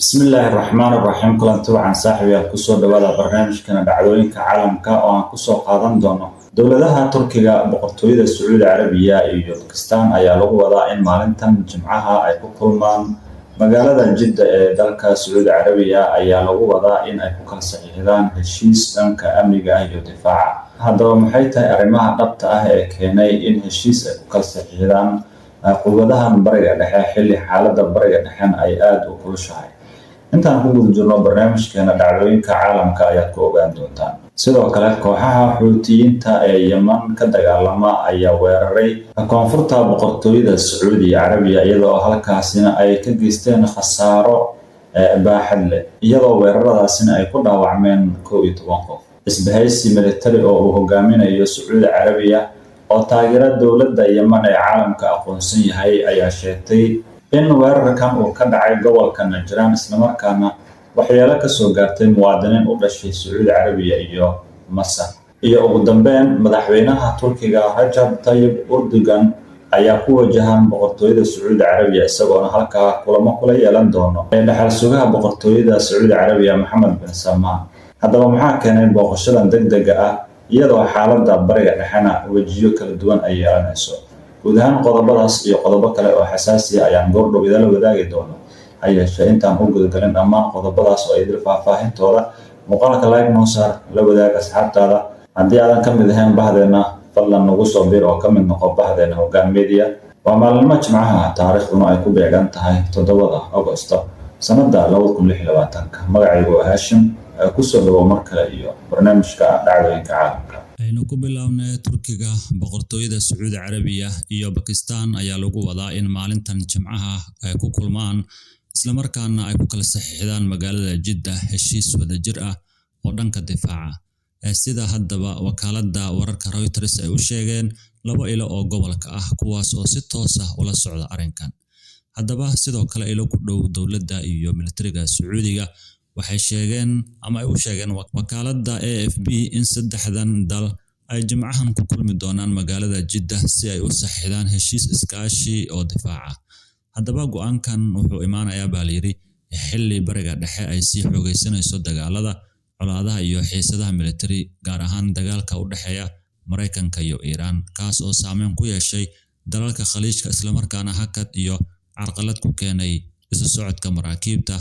بسم الله الرحمن الرحيم كلانتي waxaan saaxiibay ku soo dhawaada barnaamijkan dhacdooyinka caalamka oo aan ku soo qaadan doono dowladaha Turkiga, boqortooyada Sacuudi Carabiya iyo Pakistan ayaa lagu wadaa in maalintan Jimcaha ay ku kulmaan magaalada Jeddah ee dalka Sacuudi Carabiya ayaa lagu wadaa in ay ku kala saxiixdaan heshiis dhanka amniga iyo difaaca. Haddaba maxay tahay arrimaha dhabta ah ee keenay in heshiis ay ku kala saxiixdaan quwadahan bariga dhexe xilli xaaladda bariga dhexena ay aad u kulushahay. intaan ku guda jirno barnaamijkeena dhacdooyinka caalamka ayaad ku ogaan doontaan sidoo kale kooxaha xuutiyiinta ee Yemen ka dagaalama ayaa weeraray koonfurta boqortooyada Sacuudi Carabiya iyadoo halkaasina ay ka geysteen khasaaro baaxad leh iyadoo weeraradaasina ay ku dhaawacmeen 12 qof isbahaysi military oo uu hogaaminayo Sacuudi Carabiya oo taageera dowladda Yemen ee caalamka aqoonsan yahay ayaa sheegtay in weerarkan uu ka dhacay gobolka Najran isla markaana waxyeelo ka soo gaartay muwaadiniin u dhashay Sacuudi Carabiya iyo Masar iyo ugu dambeyn madaxweynaha Turkiga Rajab Tayyip Erdogan ayaa ku wajahan boqortooyada Sacuudi Carabiya isagoo halkaa kulamo kula yeelan doono dhaxal sugaha boqortooyada Sacuudi Carabiya Mohammed bin Salman. Haddaba maxaa keenay booqashadan degdega ah iyadoo xaaladda bariga dhexena wajiyo kala duwan ay yeelanayso guud ahaan qodobadaas iyo qodobo kale oo xasaasi ah ayaan goordhow idala wadaagi doono hayeeshee intaan u gudgalin dhammaan qodobadaas oo idil faahfaahintooda muuqaalka like noo saar la wadaag asxaabtaada haddii aadan ka mid ahayn bahdeena fadlan nagu soo bir oo ka mid noqo bahdeena hoggaan media waa maalmo Jimcaha taariikhduna ay ku beegan tahay 7 Agoosto sanada 2026 magacaygu Hashim ku soo dhawo mar kale iyo barnaamijka dhacdooyinka caalamka aynu ku bilownay Turkiga, boqortooyada Sacuudi Carabiya iyo Pakistan ayaa lagu wadaa in maalintan Jimcaha ay ku kulmaan isla markaana ay ku kala saxiixdaan magaalada Jeddah heshiis wadajir ah oo dhanka difaaca sida haddaba wakaaladda wararka Reuters ay u sheegeen laba ilo oo gobolka ah kuwaas oo si toos ah ula socda arrinkan. Haddaba sidoo kale ilo ku dhow dowladda iyo militariga Sacuudiga waxay sheegeen ama ay u sheegeen wakaaladda AFP in saddexdan dal ay Jimcahan ku kulmi doonaan magaalada Jeddah si ay u saxiixdaan heshiis iskaashi oo difaaca. Haddaba go'aankan wuxuu imaanayaa baalyiri xilli bariga dhexe ay sii xoogaysanayso dagaalada colaadaha iyo xiisadaha military gaar ahaan dagaalka u dhexeeya Mareykanka iyo Iiraan kaas oo saameyn ku yeeshay dalalka Khaliijka isla markaana hakad iyo carqalad ku keenay isu socodka maraakiibta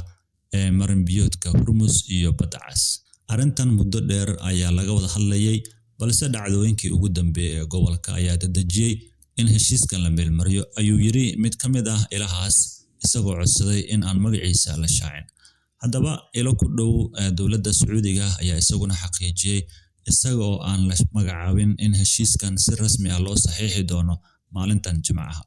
marin biyoodka Hormuz iyo Badda Cas. Arrintan muddo dheer ayaa laga wada hadlayay balse dhacdooyinkii ugu dambeeyay ee gobolka ayaa dadajiyay in heshiiskan la meelmariyo ayuu yiri mid ka mid ah ilahaas isagoo codsaday in aan magaciisa la shaacin. Haddaba ilo ku dhow dowladda Sacuudiga ayaa isaguna xaqiijiyay isagoo aan la magacaabin in heshiiskan si rasmi ah loo saxiixi doono maalintan Jimcaha.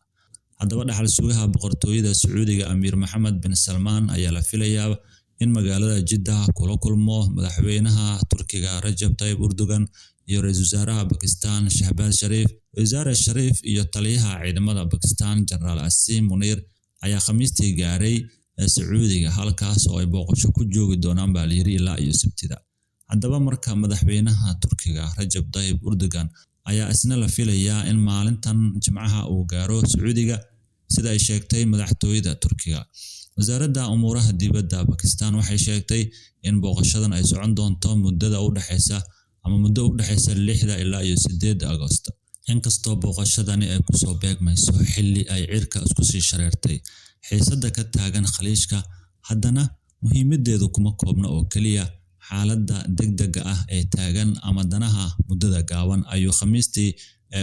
haddaba dhaxal sugaha boqortooyada Sacuudiga Amir Mohammed bin Salman ayaa la filayaa in magaalada Jeddah kula kulmo madaxweynaha Turkiga Rajab Tayyip Erdogan iyo ra'iisul wasaaraha Pakistan Shehbaz Sharif. Wasaare Sharif iyo taliyaha ciidamada Pakistan General Asim Munir ayaa Khamiistii gaaray Sacuudiga halkaas oo ay booqasho ku joogi doonaan baalyiri ilaa iyo Sabtida. Haddaba marka madaxweynaha Turkiga Rajab Tayyip Erdogan ayaa isna la filayaa in maalintan Jimcaha uu gaaro Sacuudiga sida ay sheegtay madaxtooyada Turkiga. Wasaaradda Umuuraha Dibadda Pakistan waxay sheegtay in booqashadan ay socon doonto muddo u dhaxaysa 6 ilaa 8 Agoosto. Inkastoo booqashadani ay ku soo beegmayso xilli ay cirka isku sii shareertay xiisadda ka taagan Khaliijka, haddana muhiimadeedu kuma koobna oo kaliya xaaladda degdega ah ee taagan ama danaha muddada gaaban ayuu Khamiistii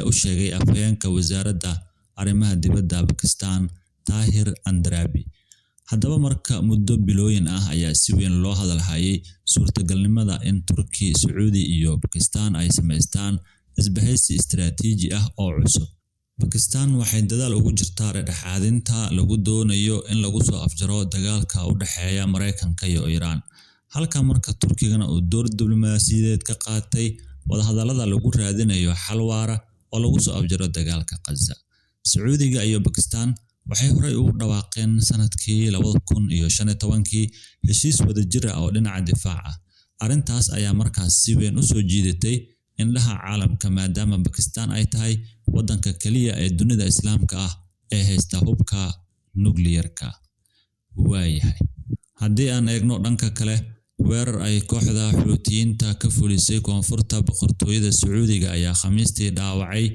u sheegay afhayeenka wasaaradda arrimaha dibadda Pakistan Tahir Andrabi. Haddaba marka muddo bilooyin ah ayaa si weyn loo hadalhayay suurtagalnimada in Turki, Sacuudi iyo Pakistan ay sameystaan isbahaysi istiraatiiji ah oo cusub. Pakistan waxay dadaal ugu jirtaa dhexdhexaadinta lagu doonayo in lagu soo afjaro dagaalka u dhexeeya Mareykanka iyo Iiraan. halka marka Turkigana uu door diblomaasiyadeed ka qaatay wadahadallada lagu raadinayo xal waara oo lagu soo afjaro dagaalka Gaza. Sacuudiga iyo Pakistan waxay horey ugu dhawaaqeen sanadkii 2015 heshiis wadajir ah oo dhinaca difaaca ah. Arrintaas ayaa markaas si weyn u soo jiidatay indhaha caalamka maadaama Pakistan ay tahay waddanka kaliya ee dunida Islaamka ah ee haysta hubka nuclear-ka. waayahay Haddii aan eegno dhanka kale, weerar ay kooxda Xuutiyiinta ka fulisay koonfurta boqortooyada Sacuudiga ayaa Khamiistii dhaawacay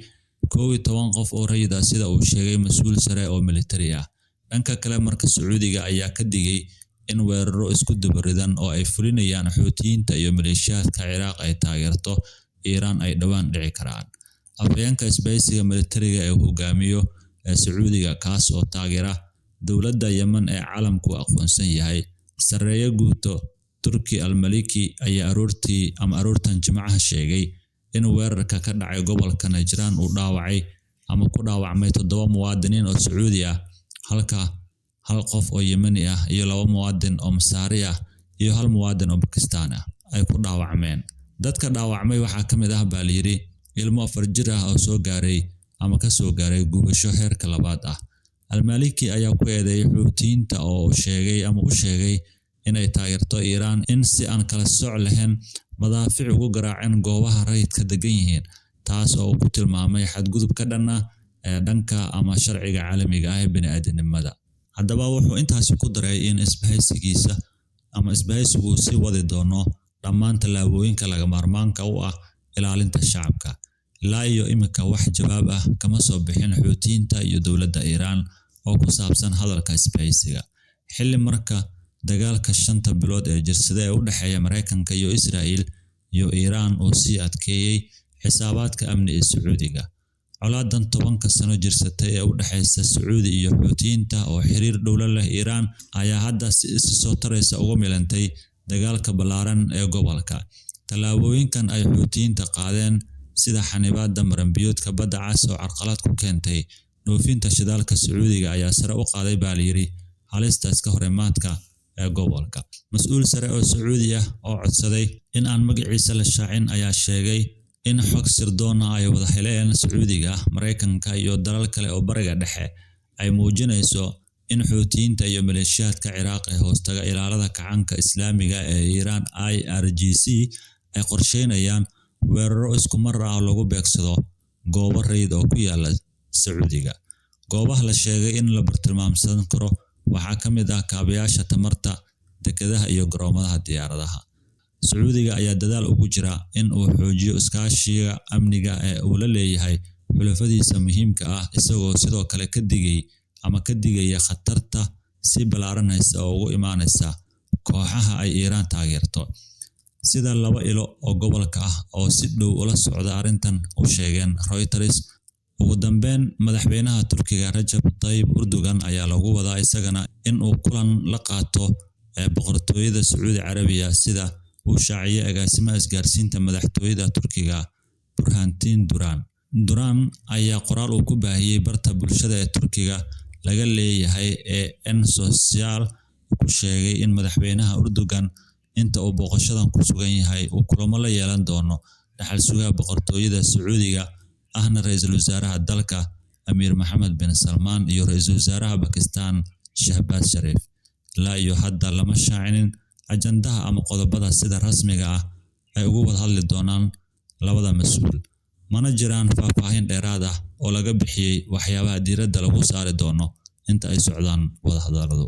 11 qof oo rayid ah sida uu sheegay mas'uul sare oo militari ah. Dhanka kale, marka Sacuudiga ayaa ka digay in weeraro isku dubaridan oo ay fulinayaan Xuutiyiinta iyo maleeshiyaadka Ciraaq ay taageerto Iiraan ay dhawaan dhici karaan. Afhayeenka isbahaysiga militariga ee hogaamiyo Sacuudiga, kaas oo taageera dowladda Yemen ee caalamku aqoonsan yahay, Sareeya Guuto Turki Al-Maliki ayaa aroortan Jimcaha sheegay in weerarka ka dhacay gobolka Najraan uu dhaawacay ama ku dhaawacmay 7 muwaadiniin oo Sacuudi ah, halka 1 qof oo Yemeni ah iyo 2 muwaadin oo Masaari ah iyo 1 muwaadin oo Bakistaan ah ay ku dhaawacmeen. Dadka dhaawacmay waxaa ka mid ah baa layiri ilmo 4 jir ah oo ka soo gaaray gubasho heerka 2 ah. Al-Maliki ayaa ku eedeeyay Xuutiyiinta oo u sheegay inay taageerto Iiraan in si aan kala sooc lahayn madaafiic ugu garaaceen goobaha rayidka degan yihiin, taas oo uu ku tilmaamay xadgudub ka dhan ah dhanka ama sharciga caalamiga ah ee bini'aadanimada. Haddaba wuxuu intaasi ku daray in isbahaysigu sii wadi doono dhammaan tallaabooyinka lagama maarmaanka u ah ilaalinta shacabka. Ilaa iyo imika wax jawaab ah kama soo bixin Xuutiyiinta iyo dowladda Iiraan oo ku saabsan hadalka isbahaysiga. Xilli marka dagaalka 5 bilood ee jirsaday ee u dhexeeya Mareykanka iyo Israa'iil iyo Iiraan oo sii adkeeyay xisaabaadka amni ee Sacuudiga. Colaadan 10 sano jirsatay ee u dhexeysa Sacuudi iyo Xuutiyiinta oo xiriir dhow la leh Iiraan ayaa hadda si soo taraysa uga milantay dagaalka ballaaran ee gobolka. Tallaabooyinkan ay Xuutiyiinta qaadeen sida xanibaadda maranbiyoodka badda cas oo carqalad ku keentay dhoofinta shidaalka Sacuudiga ayaa sare u qaaday baa layiri halista iska horimaadka ee gobolka. Mas'uul sare oo Sacuudi ah oo codsaday in aan magaciisa la shaacin ayaa sheegay in xog sirdoon ay wada heleen Sacuudiga, Mareykanka iyo dalal kale oo bariga dhexe ay muujinayso in Xuutiyiinta iyo maleeshiyaadka Ciraaq ee hoostaga ilaalada kacaanka Islaamiga ee Iiraan IRGC ay qorsheynayaan weeraro isku mar ah oo lagu beegsado goobo rayid oo ku yaala Sacuudiga. Goobaha la sheegay in la bartilmaameedsan karo waxaa ka mid ah kaabayaasha tamarta, dekedaha iyo garoomada diyaaradaha. Sacuudiga ayaa dadaal ugu jira in uu xoojiyo iskaashiga amniga ee uu la leeyahay xulafadiisa muhiimka ah, isagoo sidoo kale ka digaya khatarta si ballaaranaysa oo ugu imaanaysa kooxaha ay Iiraan taageerto. Sida 2 ilo oo gobolka ah oo si dhow ula socda arrintan u sheegeen Reuters. Ugu dambeyn, madaxweynaha Turkiga Recep Tayyip Erdogan ayaa lagu wadaa isagana in uu kulan la qaato boqortooyada Sacuudi Carabiya, sida uu shaaciyay agaasimaha isgaarsiinta madaxtooyada Turkiga Burhanettin Duran. Duran ayaa qoraal uu ku baahiyay barta bulshada ee Turkiga laga leeyahay ee N-Social ku sheegay in madaxweynaha Erdogan inta uu booqashadan ku sugan yahay uu kulamo la yeelan doono dhaxal sugaha boqortooyada Sacuudiga ahna ra'iisul wasaaraha dalka Amir Mohammed bin Salman iyo ra'iisul wasaaraha Pakistan Shehbaz Sharif. Ilaa iyo hadda lama shaacinin ajandaha ama qodobada sida rasmiga ah ay ugu wada hadli doonaan labada mas'uul. Mana jiraan faahfaahin dheeraad ah oo laga bixiyay waxyaabaha diiradda lagu saari doono inta ay socdaan wada hadalladu.